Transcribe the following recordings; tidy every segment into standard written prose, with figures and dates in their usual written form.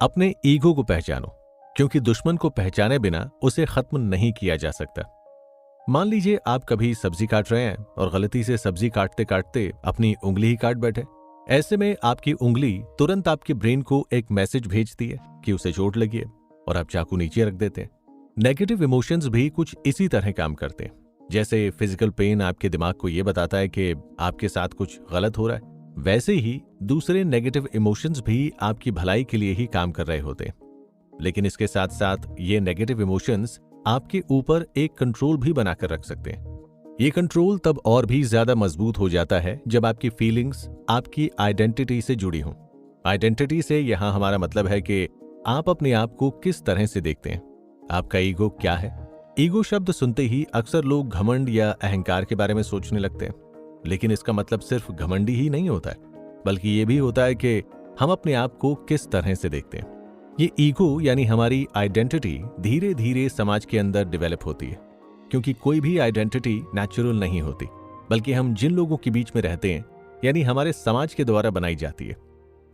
अपने ईगो को पहचानो, क्योंकि दुश्मन को पहचाने बिना उसे खत्म नहीं किया जा सकता। मान लीजिए आप कभी सब्जी काट रहे हैं और गलती से सब्जी काटते काटते अपनी उंगली ही काट बैठे। ऐसे में आपकी उंगली तुरंत आपके ब्रेन को एक मैसेज भेजती है कि उसे चोट लगी है और आप चाकू नीचे रख देते हैं। नेगेटिव इमोशंस भी कुछ इसी तरह काम करते हैं। जैसे फिजिकल पेन आपके दिमाग को यह बताता है कि आपके साथ कुछ गलत हो रहा है, वैसे ही दूसरे नेगेटिव इमोशंस भी आपकी भलाई के लिए ही काम कर रहे होते हैं। लेकिन इसके साथ साथ ये नेगेटिव इमोशंस आपके ऊपर एक कंट्रोल भी बनाकर रख सकते हैं। ये कंट्रोल तब और भी ज्यादा मजबूत हो जाता है जब आपकी फीलिंग्स आपकी आइडेंटिटी से जुड़ी हों। आइडेंटिटी से यहां हमारा मतलब है कि आप अपने आप को किस तरह से देखते हैं, आपका ईगो क्या है। ईगो शब्द सुनते ही अक्सर लोग घमंड या अहंकार के बारे में सोचने लगते हैं, लेकिन इसका मतलब सिर्फ घमंडी ही नहीं होता है, बल्कि ये भी होता है कि हम अपने आप को किस तरह से देखते हैं। ये ईगो यानी हमारी आइडेंटिटी धीरे धीरे समाज के अंदर डेवलप होती है, क्योंकि कोई भी आइडेंटिटी नेचुरल नहीं होती, बल्कि हम जिन लोगों के बीच में रहते हैं यानी हमारे समाज के द्वारा बनाई जाती है।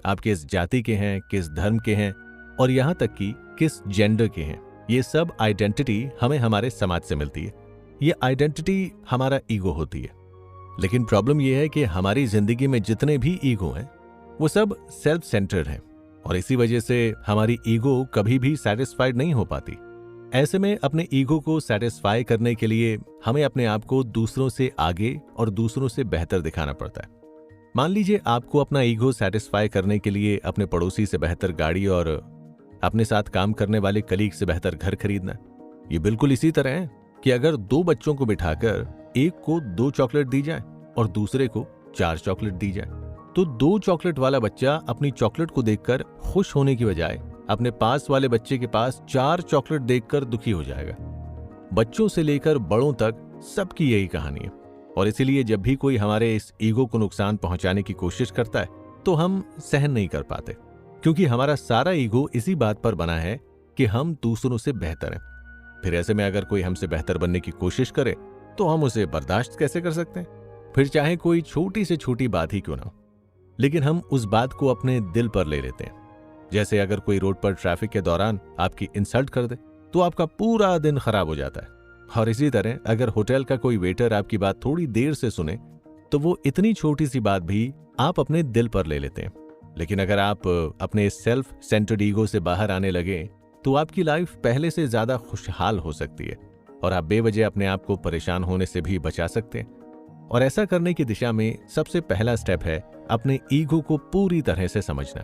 आप किस जाति के हैं, किस धर्म के हैं और यहाँ तक कि किस जेंडर के हैं, ये सब आइडेंटिटी हमें हमारे समाज से मिलती है। ये आइडेंटिटी हमारा ईगो होती है। लेकिन प्रॉब्लम यह है कि हमारी जिंदगी में जितने भी ईगो हैं वो सब सेल्फ सेंटर्ड हैं, और इसी वजह से हमारी ईगो कभी भी सेटिस्फाइड नहीं हो पाती। ऐसे में अपने ईगो को सेटिस्फाई करने के लिए हमें अपने आप को दूसरों से आगे और दूसरों से बेहतर दिखाना पड़ता है। मान लीजिए आपको अपना ईगो सेटिस्फाई करने के लिए अपने पड़ोसी से बेहतर गाड़ी और अपने साथ काम करने वाले कलीग से बेहतर घर खरीदना है। ये बिल्कुल इसी तरह है कि अगर दो बच्चों को बिठाकर एक को 2 चॉकलेट दी जाए और दूसरे को 4 चॉकलेट दी जाए, तो 2 चॉकलेट वाला बच्चा अपनी चॉकलेट को देखकर खुश होने की बजाय अपने पास वाले बच्चे के पास 4 चॉकलेट देखकर दुखी हो जाएगा। बच्चों से लेकर बड़ों तक सबकी यही कहानी है, और इसीलिए जब भी कोई हमारे इस ईगो को नुकसान पहुंचाने की कोशिश करता है तो हम सहन नहीं कर पाते, क्योंकि हमारा सारा ईगो इसी बात पर बना है कि हम दूसरों से बेहतर हैं। फिर ऐसे में अगर कोई हमसे बेहतर बनने की कोशिश करे तो हम उसे बर्दाश्त कैसे कर सकते हैं, फिर चाहे कोई छोटी से छोटी बात ही क्यों ना हो। लेकिन हम उस बात को अपने दिल पर ले लेते हैं। जैसे अगर कोई रोड पर ट्रैफिक के दौरान आपकी इंसल्ट कर दे तो आपका पूरा दिन खराब हो जाता है, और इसी तरह अगर होटल का कोई वेटर आपकी बात थोड़ी देर से सुने तो वो इतनी छोटी सी बात भी आप अपने दिल पर ले लेते हैं। लेकिन अगर आप अपने सेल्फ सेंटर्ड ईगो से बाहर आने लगे तो आपकी लाइफ पहले से ज्यादा खुशहाल हो सकती है, और आप बेवजह अपने आप को परेशान होने से भी बचा सकते हैं। और ऐसा करने की दिशा में सबसे पहला स्टेप है अपने ईगो को पूरी तरह से समझना।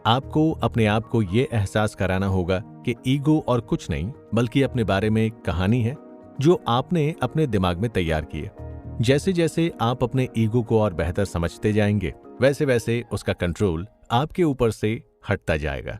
आपको अपने आप को यह एहसास कराना होगा कि ईगो और कुछ नहीं बल्कि अपने बारे में एक कहानी है जो आपने अपने दिमाग में तैयार की है। जैसे जैसे आप अपने ईगो को और बेहतर समझते जाएंगे, वैसे वैसे उसका कंट्रोल आपके ऊपर से हटता जाएगा।